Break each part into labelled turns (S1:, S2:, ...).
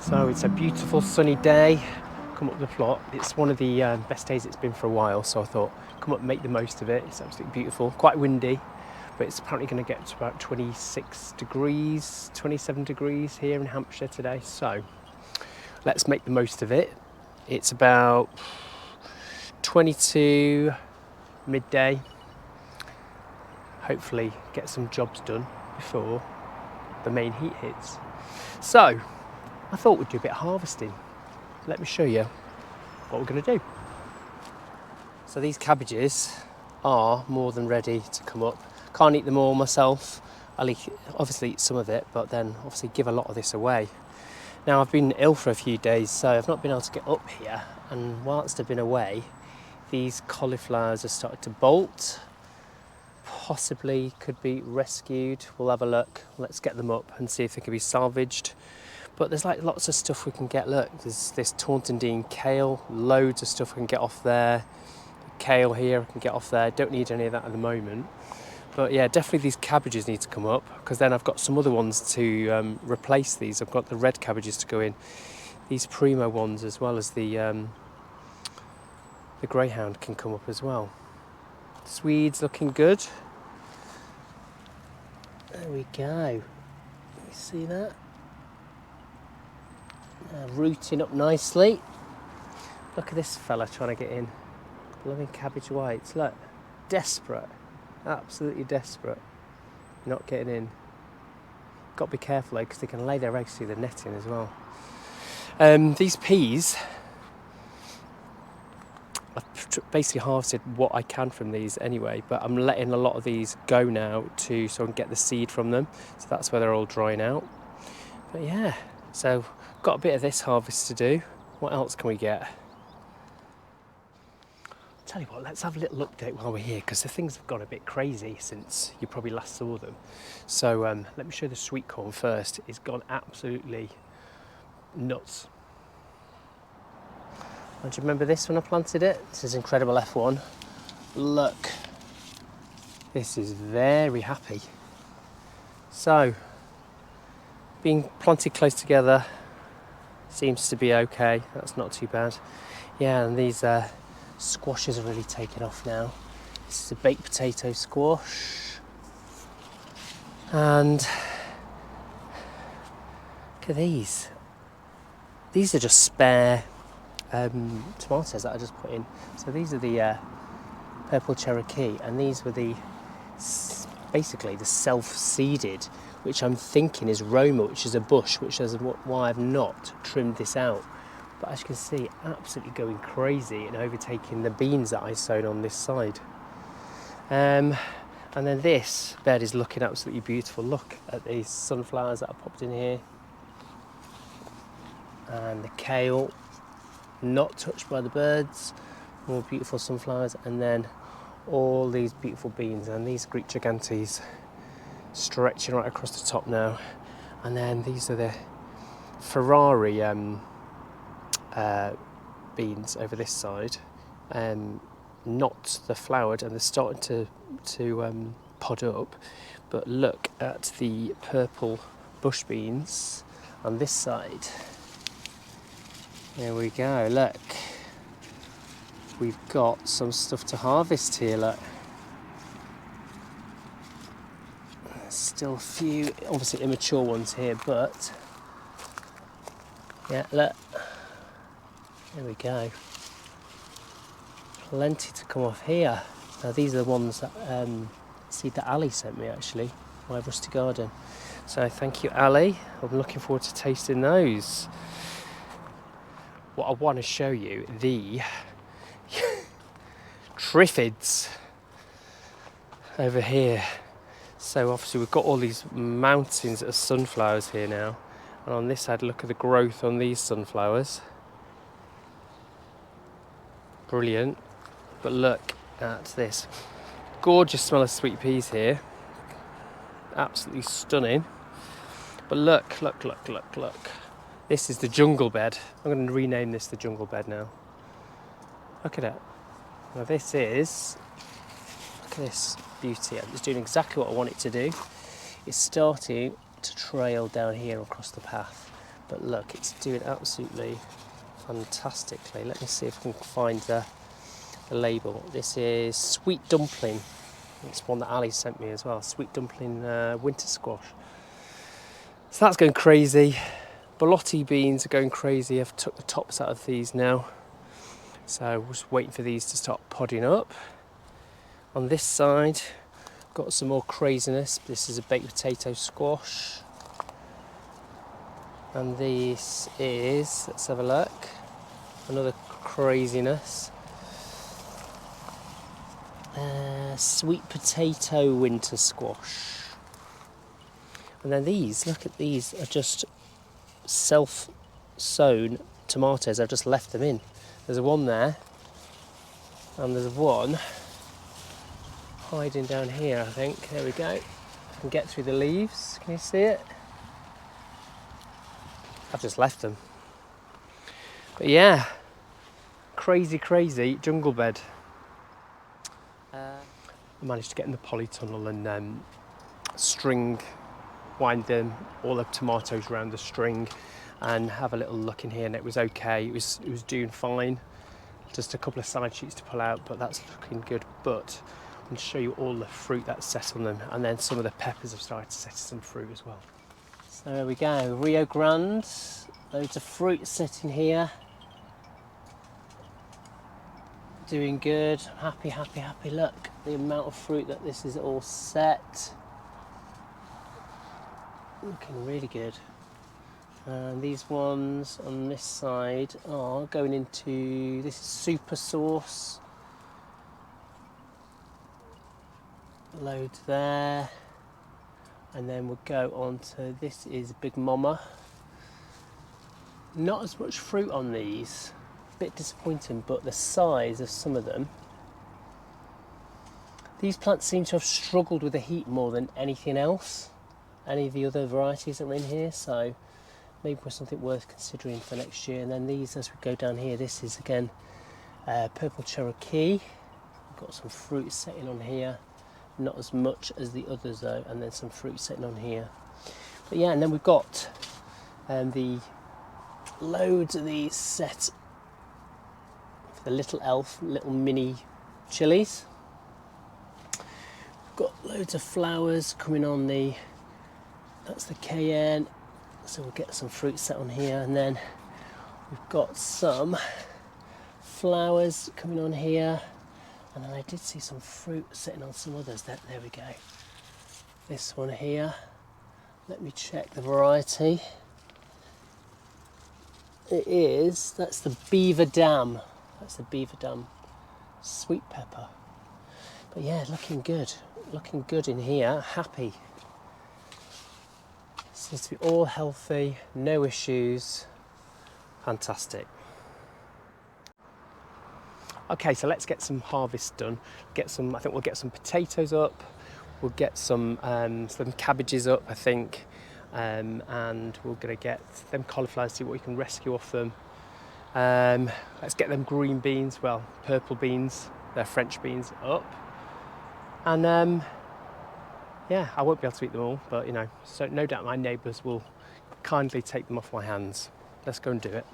S1: So it's a beautiful sunny day. Come up the plot. It's one of the best days it's been for a while, so I thought come up and make the most of it. It's absolutely beautiful, quite windy, but it's apparently going to get to about 26 degrees, 27 degrees here in Hampshire today. So let's make the most of it. It's about 22 midday. Hopefully get some jobs done before the main heat hits. So I thought we'd do a bit of harvesting. Let me show you what we're going to do. So these cabbages are more than ready to come up. Can't eat them all myself. I'll obviously eat some of it, but then obviously give a lot of this away. Now I've been ill for a few days, so I've not been able to get up here, and whilst I've been away, these cauliflowers have started to bolt. Possibly could be rescued. We'll have a look. Let's get them up and see if they can be salvaged. But there's like lots of stuff we can get. Look, there's this Taunton kale, loads of stuff we can get off there. Kale here, I can get off there. Don't need any of that at the moment. But yeah, definitely these cabbages need to come up, because then I've got some other ones to replace these. I've got the red cabbages to go in. These primo ones, as well as the greyhound, can come up as well. Swedes looking good. There we go. You see that? Rooting up nicely. Look at this fella trying to get in. Blooming cabbage whites. Look, desperate. Absolutely desperate. Not getting in. Got to be careful though, because they can lay their eggs through the netting as well. These peas, I've basically harvested what I can from these anyway, but I'm letting a lot of these go now so I can get the seed from them. So that's where they're all drying out. But yeah, so got a bit of this harvest to do. What else can we get? Tell you what, let's have a little update while we're here, because the things have gone a bit crazy since you probably last saw them. So let me show the sweetcorn first. It's gone absolutely nuts. Do you remember this when I planted it? This is incredible F1. Look, this is very happy. So, being planted close together seems to be okay. That's not too bad. Yeah, and these squashes are really taking off now. This is a baked potato squash. And look at these. These are just spare tomatoes that I just put in. So these are the purple Cherokee, and these were basically the self-seeded, which I'm thinking is Roma, which is a bush, which is why I've not trimmed this out. But as you can see, absolutely going crazy and overtaking the beans that I sowed on this side. And then this bed is looking absolutely beautiful. Look at these sunflowers that I popped in here. And the kale, not touched by the birds. More beautiful sunflowers. And then all these beautiful beans. And these Greek gigantes stretching right across the top now. And then these are the Ferrari beans over this side, not the flowered, and they're starting to pod up. But look at the purple bush beans on this side. There we go. Look, we've got some stuff to harvest here. Look, there's still a few, obviously immature ones here, but yeah, look. There we go. Plenty to come off here. Now these are the ones that seed that Ali sent me, actually, my rusty garden. So thank you, Ali. I'm looking forward to tasting those. What I want to show you, the triffids over here. So obviously we've got all these mountains of sunflowers here now. And on this side, look at the growth on these sunflowers. Brilliant. But look at this. Gorgeous smell of sweet peas here. Absolutely stunning. But look. This is the jungle bed. I'm going to rename this the jungle bed now. Look at it. Now this is, look at this beauty. It's doing exactly what I want it to do. It's starting to trail down here across the path. But look, it's doing absolutely fantastically. Let me see if I can find the label. This is Sweet Dumpling. It's one that Ali sent me as well. Sweet Dumpling winter squash. So that's going crazy. Borlotti beans are going crazy. I've took the tops out of these now. So we're just waiting for these to start podding up. On this side, got some more craziness. This is a baked potato squash. And this is, let's have a look, another craziness. Sweet potato winter squash. And then these, look at these, are just self-sown tomatoes. I've just left them in. There's one there, and there's one hiding down here, I think. There we go. I can get through the leaves. Can you see it? I've just left them. But yeah, crazy jungle bed. I managed to get in the polytunnel and wind all the tomatoes around the string and have a little look in here, and it was okay. It was doing fine. Just a couple of side shoots to pull out, but that's looking good. But I'm going to show you all the fruit that's set on them, and then some of the peppers have started to set some fruit as well. So there we go, Rio Grande, loads of fruit sitting here. Doing good, happy. Look, the amount of fruit that this is all set. Looking really good. And these ones on this side are going into, this is super sauce. Loads there. And then we'll go on to, this is Big Mama. Not as much fruit on these. A bit disappointing, but the size of some of them. These plants seem to have struggled with the heat more than anything else. Any of the other varieties that are in here, so maybe for something worth considering for next year. And then these, as we go down here, this is again Purple Cherokee. We've got some fruit setting on here. Not as much as the others though, and then some fruit sitting on here. But yeah, and then we've got the loads of these set for the little elf, little mini chilies. We've got loads of flowers coming on the, that's the cayenne, so we'll get some fruit set on here, and then we've got some flowers coming on here. And then I did see some fruit sitting on some others. There we go. This one here. Let me check the variety. It is, that's the Beaver Dam. That's the Beaver Dam sweet pepper. But yeah, looking good. Looking good in here. Happy. Seems to be all healthy, no issues. Fantastic. Okay, so let's get some harvest done. I think we'll get some potatoes up. We'll get some cabbages up, I think. And we're gonna get them cauliflowers, see what we can rescue off them. Let's get them green beans, well, purple beans, they're French beans, up. And yeah, I won't be able to eat them all, but you know, so no doubt my neighbours will kindly take them off my hands. Let's go and do it.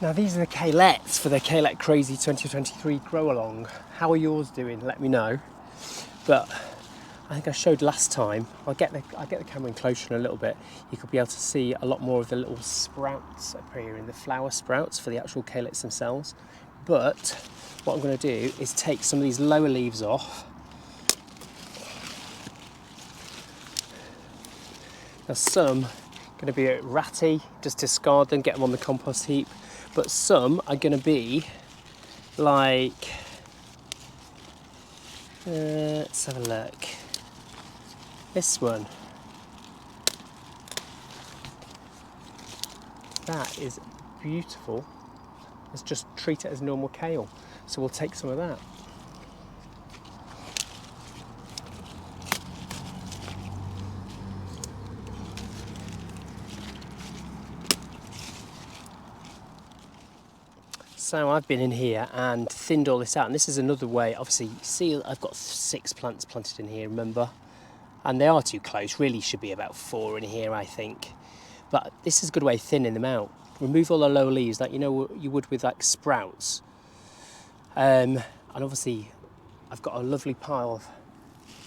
S1: Now these are the kalettes for the Kalette Crazy 2023 Grow Along. How are yours doing? Let me know. But I think I showed last time, I'll get the camera in closer in a little bit. You could be able to see a lot more of the little sprouts appearing, the flower sprouts for the actual kalettes themselves. But what I'm going to do is take some of these lower leaves off. Now some are going to be a bit ratty, just discard them, get them on the compost heap. But some are going to be like, let's have a look. This one. That is beautiful. Let's just treat it as normal kale. So we'll take some of that. So I've been in here and thinned all this out, and this is another way. Obviously, you see I've got 6 plants planted in here, remember? And they are too close, really should be about 4 in here, I think. But this is a good way of thinning them out. Remove all the lower leaves like you know you would with like sprouts. And obviously I've got a lovely pile of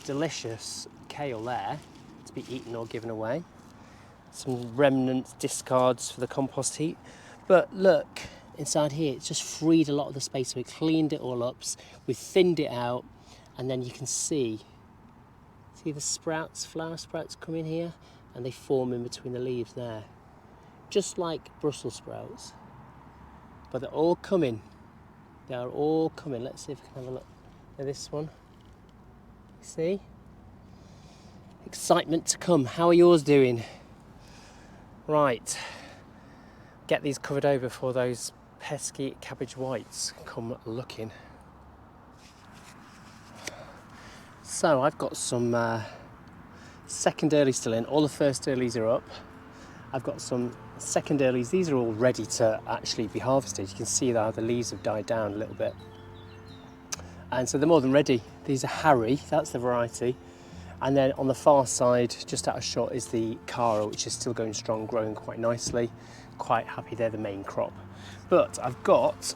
S1: delicious kale there to be eaten or given away. Some remnants, discards for the compost heap. But look, inside here it's just freed a lot of the space. So we cleaned it all up, we thinned it out, and then you can see the sprouts, flower sprouts come in here and they form in between the leaves there. Just like Brussels sprouts. But they're all coming. They are all coming. Let's see if we can have a look at this one. See? Excitement to come. How are yours doing? Right. Get these covered over before those pesky cabbage whites come looking. So I've got some second early still in. All the first earlies are up. I've got some second earlies. These are all ready to actually be harvested. You can see that the leaves have died down a little bit. And so they're more than ready. These are Harry, that's the variety. And then on the far side, just out of shot, is the Cara, which is still going strong, growing quite nicely. Quite happy they're the main crop. But I've got,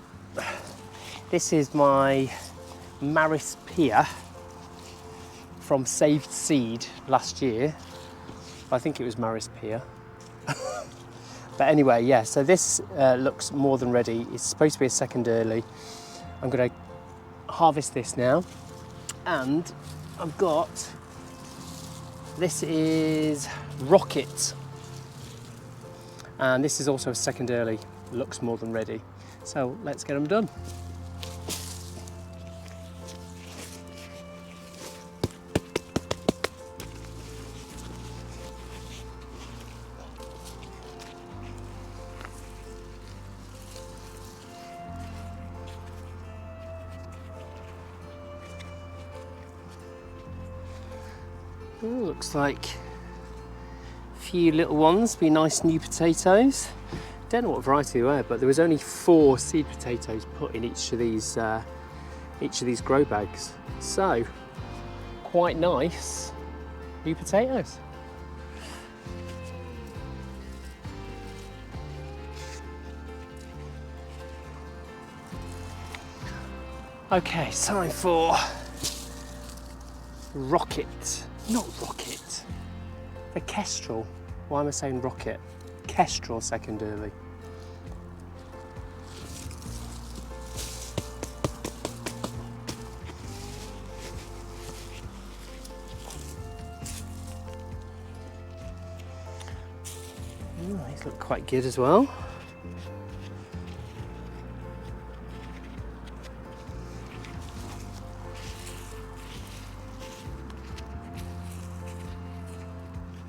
S1: this is my Maris Pia from Saved Seed last year. I think it was Maris Pia. But anyway, yeah, so this looks more than ready. It's supposed to be a second early. I'm going to harvest this now. And I've got, this is Rocket. And this is also a second early. Looks more than ready. So let's get them done. Ooh, looks like a few little ones, be nice new potatoes. Don't know what variety they were, but there was only 4 seed potatoes put in each of these grow bags. So quite nice new potatoes. Okay, time for Rocket. Not Rocket. The Kestrel. Why am I saying Rocket? Kestrel second early. Ooh, these look quite good as well.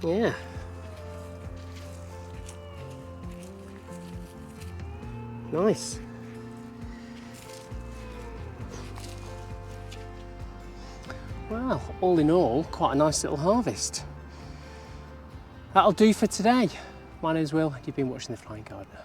S1: Yeah. Nice. Well, all in all, quite a nice little harvest. That'll do for today. My name's Will, you've been watching The Flying Gardener.